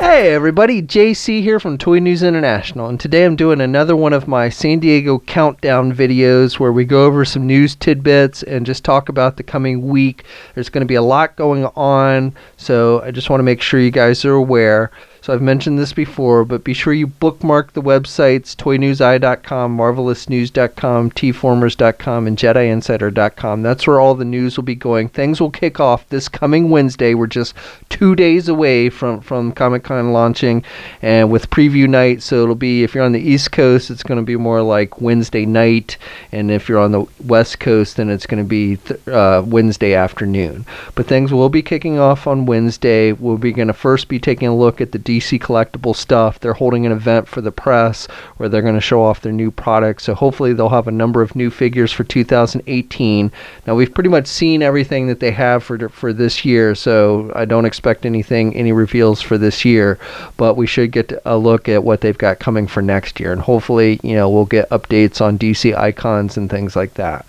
Hey everybody, JC here from Toy News International, and today I'm doing another one of my San Diego countdown videos where we go over some news tidbits and just talk about the coming week. There's going to be a lot going on, so I just want to make sure you guys are aware. So I've mentioned this before, but be sure you bookmark the websites toynewseye.com, marvelousnews.com, tformers.com, and jediinsider.com. That's where all the news will be going. Things will kick off this coming Wednesday. We're just 2 days away from Comic-Con launching, and with preview night, so it'll be, if you're on the East Coast, it's going to be more like Wednesday night, and if you're on the West Coast, then it's going to be Wednesday afternoon. But things will be kicking off on Wednesday. We'll be going to first be taking a look at the DC Collectible stuff. They're holding an event for the press where they're going to show off their new products, so hopefully they'll have a number of new figures for 2018. Now we've pretty much seen everything that they have for this year, so I don't expect any reveals for this year, but we should get a look at what they've got coming for next year, and hopefully, you know, we'll get updates on DC icons and things like that.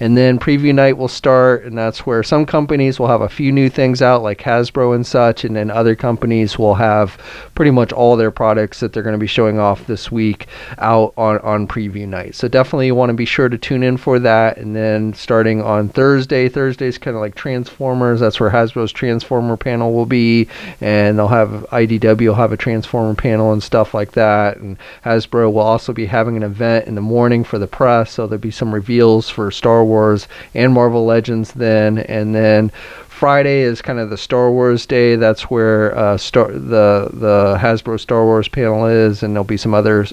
And then preview night will start, and that's where some companies will have a few new things out, like Hasbro and such, and then other companies will have pretty much all their products that they're going to be showing off this week out on preview night. So definitely you want to be sure to tune in for that. And then starting on Thursday's kind of like Transformers. That's where Hasbro's Transformer panel will be, and they'll have IDW will have a Transformer panel and stuff like that. And Hasbro will also be having an event in the morning for the press, so there'll be some reveals for Star Wars and Marvel Legends then. And then Friday is kind of the Star Wars day. That's where the Hasbro Star Wars panel is, and there'll be some other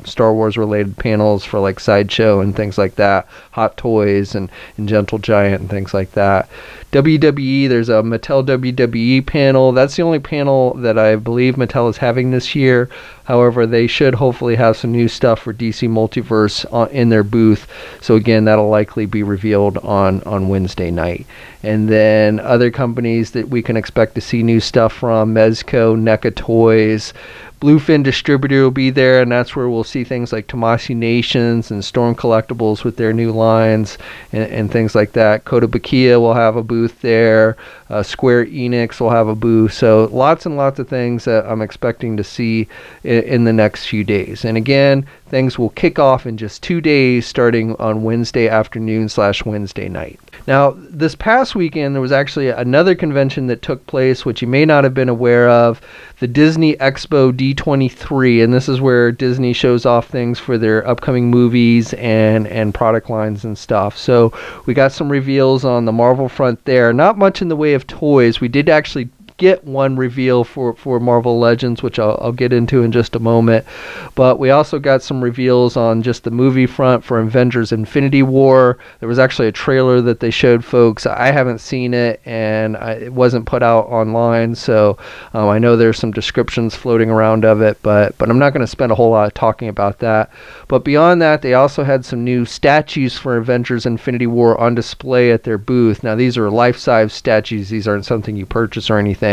Star Wars related panels for like Sideshow and things like that, Hot Toys and Gentle Giant and things like that. WWE, there's a Mattel WWE panel. That's the only panel that I believe Mattel is having this year. However, they should hopefully have some new stuff for DC Multiverse in their booth. So again, that'll likely be revealed on Wednesday night. And then other companies that we can expect to see new stuff from: Mezco, NECA Toys, Bluefin Distributor will be there, and that's where we'll see things like Tamashii Nations and Storm Collectibles with their new lines and things like that. Kotobukiya will have a booth there. Square Enix will have a booth. So lots and lots of things that I'm expecting to see in the next few days. And again, things will kick off in just 2 days, starting on Wednesday afternoon / Wednesday night. Now, this past weekend, there was actually another convention that took place, which you may not have been aware of, the Disney Expo D23, and this is where Disney shows off things for their upcoming movies and product lines and stuff. So we got some reveals on the Marvel front there. Not much in the way of toys. We did actually get one reveal for Marvel Legends, which I'll get into in just a moment, but we also got some reveals on just the movie front for Avengers Infinity War. There was actually a trailer that they showed folks. I haven't seen it, and it wasn't put out online, so I know there's some descriptions floating around of it, but I'm not going to spend a whole lot of talking about that. But beyond that, they also had some new statues for Avengers Infinity War on display at their booth. Now, these are life-size statues. These aren't something you purchase or anything.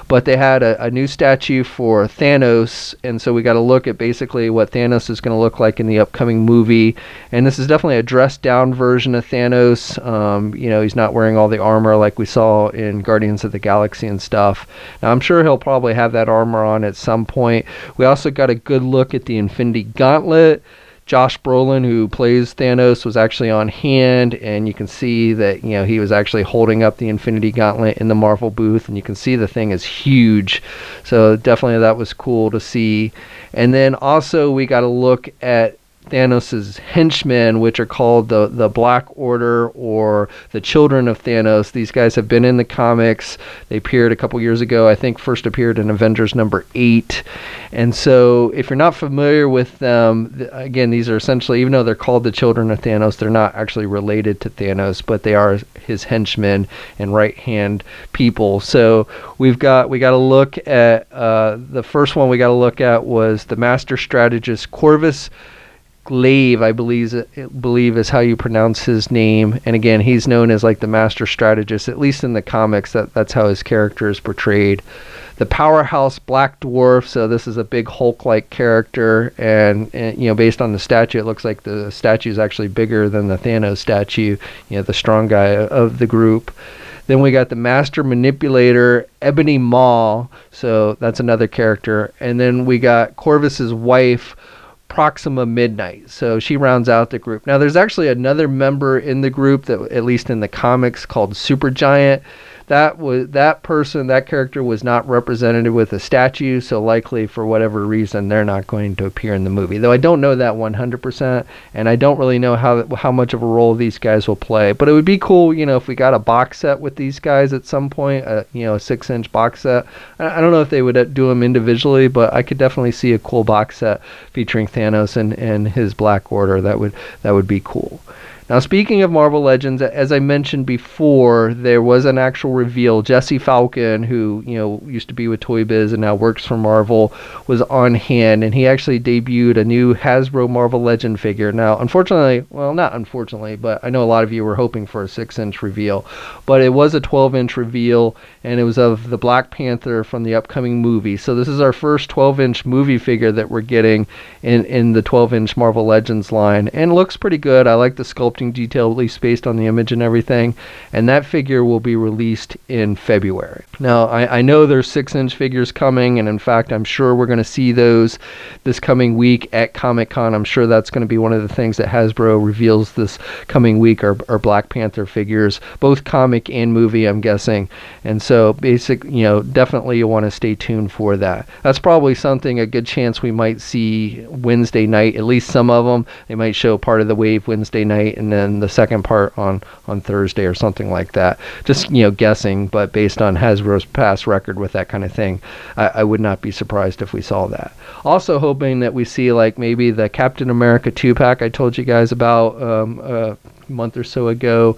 But they had a new statue for Thanos, and so we got to look at basically what Thanos is going to look like in the upcoming movie. And this is definitely a dressed down version of Thanos. You know, he's not wearing all the armor like we saw in Guardians of the Galaxy and stuff. Now, I'm sure he'll probably have that armor on at some point. We also got a good look at the Infinity Gauntlet. Josh Brolin, who plays Thanos, was actually on hand, and you can see that, you know, he was actually holding up the Infinity Gauntlet in the Marvel booth, and you can see the thing is huge. So definitely that was cool to see. And then also we got to look at Thanos' henchmen, which are called the Black Order, or the Children of Thanos. These guys have been in the comics. They appeared a couple years ago. I think first appeared in Avengers number 8. And so if you're not familiar with them, again, these are essentially, even though they're called the Children of Thanos, they're not actually related to Thanos, but they are his henchmen and right-hand people. So we got to look at the first one we got to look at was the Master Strategist Corvus. Glaive, I believe is how you pronounce his name. And again, he's known as like the Master Strategist, at least in the comics. That's how his character is portrayed. The Powerhouse Black Dwarf, so this is a big Hulk-like character, and you know, based on the statue, it looks like the statue is actually bigger than the Thanos statue, you know, the strong guy of the group. Then we got the Master Manipulator, Ebony Maw, so that's another character. And then we got Corvus's wife, Proxima Midnight, so she rounds out the group. Now there's actually another member in the group that, at least in the comics, called Supergiant. That character was not represented with a statue, so likely for whatever reason they're not going to appear in the movie. Though I don't know that 100%, and I don't really know how much of a role these guys will play. But it would be cool, if we got a box set with these guys at some point, a 6-inch box set. I don't know if they would do them individually, but I could definitely see a cool box set featuring Thanos and his Black Order. That would be cool. Now, speaking of Marvel Legends, as I mentioned before, there was an actual reveal. Jesse Falcon, who used to be with Toy Biz and now works for Marvel, was on hand, and he actually debuted a new Hasbro Marvel Legend figure. Now, unfortunately, well, not unfortunately, but I know a lot of you were hoping for a 6-inch reveal, but it was a 12-inch reveal, and it was of the Black Panther from the upcoming movie. So this is our first 12-inch movie figure that we're getting in the 12-inch Marvel Legends line, and it looks pretty good. I like the sculpting detail, at least based on the image and everything, and that figure will be released in February. Now, I know there's 6-inch figures coming, and in fact I'm sure we're going to see those this coming week at Comic-Con. I'm sure that's going to be one of the things that Hasbro reveals this coming week, are Black Panther figures, both comic and movie, I'm guessing. And so definitely you want to stay tuned for that. That's probably a good chance we might see Wednesday night, at least some of them. They might show part of the wave Wednesday night, and then the second part on Thursday or something like that. Just guessing, but based on Hasbro's past record with that kind of thing, I would not be surprised if we saw that. Also hoping that we see maybe the Captain America 2-pack I told you guys about a month or so ago,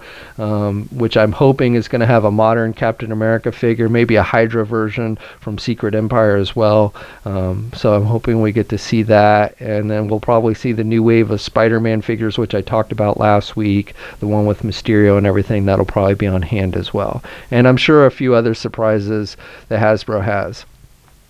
which I'm hoping is going to have a modern Captain America figure, maybe a Hydra version from Secret Empire as well. So I'm hoping we get to see that, and then we'll probably see the new wave of Spider-Man figures, which I talked about last week, the one with Mysterio and everything. That'll probably be on hand as well, and I'm sure a few other surprises that Hasbro has.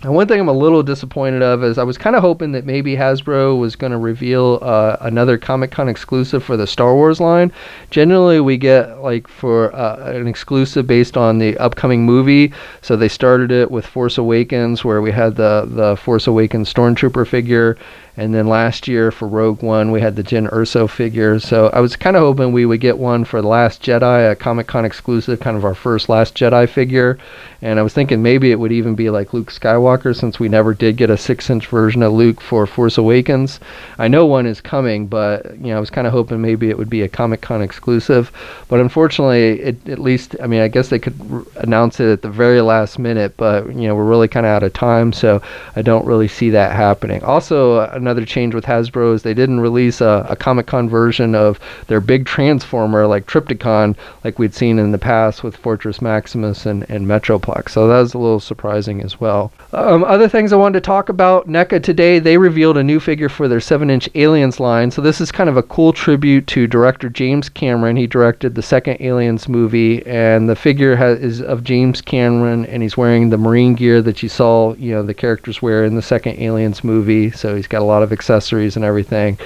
And one thing I'm a little disappointed of is I was kind of hoping that maybe Hasbro was going to reveal another Comic-Con exclusive for the Star Wars line. Generally, we get for an exclusive based on the upcoming movie. So they started it with Force Awakens, where we had the Force Awakens Stormtrooper figure. And then last year for Rogue One, we had the Jyn Erso figure. So I was kind of hoping we would get one for The Last Jedi, a Comic-Con exclusive, kind of our first Last Jedi figure. And I was thinking maybe it would even be like Luke Skywalker, since we never did get a 6-inch version of Luke for Force Awakens. I know one is coming, but I was kind of hoping maybe it would be a Comic-Con exclusive. But unfortunately, at least, I guess they could announce it at the very last minute, but we're really kind of out of time, so I don't really see that happening. Also, another change with Hasbro is they didn't release a Comic-Con version of their big Transformer like Trypticon like we'd seen in the past with Fortress Maximus and Metroplex. So that was a little surprising as well. Other things I wanted to talk about, NECA today, they revealed a new figure for their 7-inch Aliens line. So this is kind of a cool tribute to director James Cameron. He directed the second Aliens movie, and the figure is of James Cameron, and he's wearing the Marine gear that you saw the characters wear in the second Aliens movie. So he's got a lot of accessories and everything.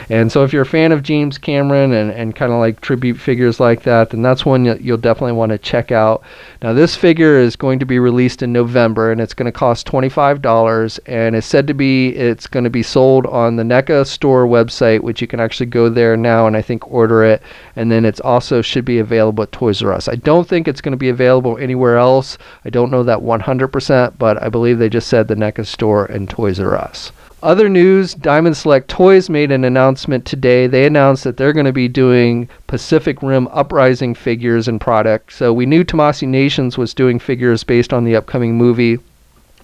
And so if you're a fan of James Cameron and kind of like tribute figures like that, then that's one you'll definitely want to check out. Now this figure is going to be released in November, and it's going to cost $25, and it's said to be it's going to be sold on the NECA store website, which you can actually go there now and I think order it, and then it's also should be available at Toys R Us. I don't think it's going to be available anywhere else. I don't know that 100%, but I believe they just said the NECA store and Toys R Us. Other news, Diamond Select Toys made an announcement today. They announced that they're going to be doing Pacific Rim Uprising figures and products. So we knew Tomasi Nations was doing figures based on the upcoming movie,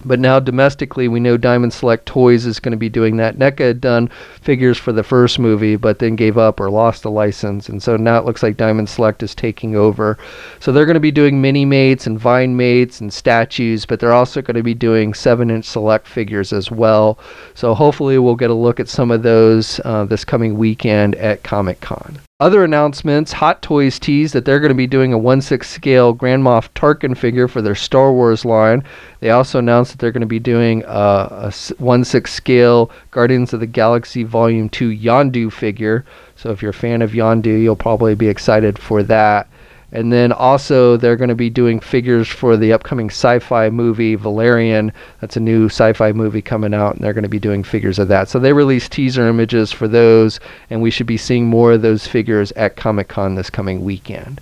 but now domestically we know Diamond Select Toys is going to be doing that. NECA had done figures for the first movie but then gave up or lost the license, and so now it looks like Diamond Select is taking over. So they're going to be doing mini mates and vine mates and statues, but they're also going to be doing 7-inch select figures as well. So hopefully we'll get a look at some of those this coming weekend at Comic-Con. Other announcements, Hot Toys teased that they're going to be doing a 1/6 scale Grand Moff Tarkin figure for their Star Wars line. They also announced that they're going to be doing a 1/6 scale Guardians of the Galaxy Volume 2 Yondu figure. So if you're a fan of Yondu, you'll probably be excited for that. And then also they're going to be doing figures for the upcoming sci-fi movie Valerian. That's a new sci-fi movie coming out, and they're going to be doing figures of that. So they released teaser images for those, and we should be seeing more of those figures at Comic-Con this coming weekend.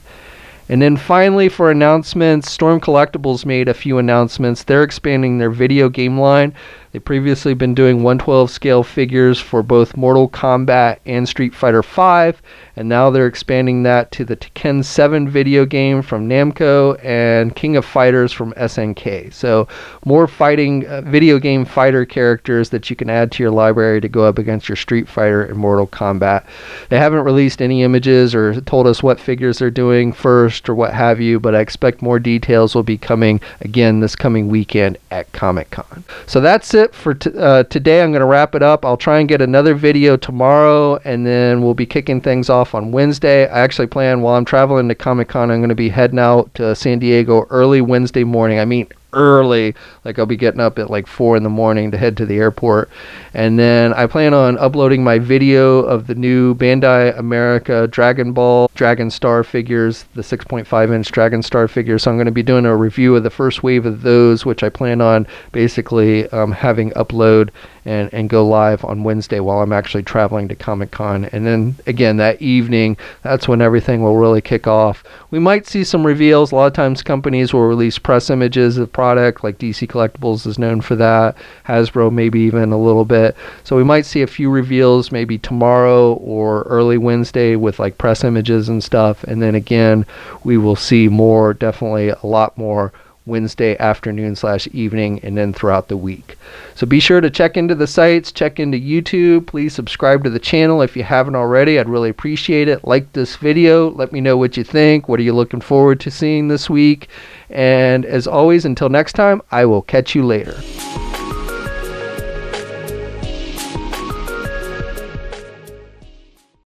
And then finally, for announcements, Storm Collectibles made a few announcements. They're expanding their video game line. They've previously been doing 1/12 scale figures for both Mortal Kombat and Street Fighter V, and now they're expanding that to the Tekken 7 video game from Namco and King of Fighters from SNK. So more fighting video game fighter characters that you can add to your library to go up against your Street Fighter and Mortal Kombat. They haven't released any images or told us what figures they're doing first or what have you, but I expect more details will be coming again this coming weekend at Comic-Con. So that's it for today. I'm going to wrap it up. I'll try and get another video tomorrow, and then we'll be kicking things off on Wednesday. I actually plan, while I'm traveling to Comic-Con, I'm going to be heading out to San Diego early Wednesday morning. I mean early, like I'll be getting up at like 4 in the morning to head to the airport, and then I plan on uploading my video of the new Bandai America Dragon Ball Dragon Star figures, the 6.5 inch Dragon Star figures. So I'm going to be doing a review of the first wave of those, which I plan on basically having upload and go live on Wednesday while I'm actually traveling to Comic-Con. And then again that evening, that's when everything will really kick off. We might see some reveals. A lot of times companies will release press images of product, like DC Collectibles is known for that, Hasbro maybe even a little bit. So we might see a few reveals maybe tomorrow or early Wednesday with like press images and stuff, and then again we will see more, definitely a lot more, Wednesday afternoon/evening and then throughout the week. So be sure to check into the sites, check into YouTube. Please subscribe to the channel if you haven't already. I'd really appreciate it. Like this video. Let me know what you think. What are you looking forward to seeing this week? And as always, until next time, I will catch you later.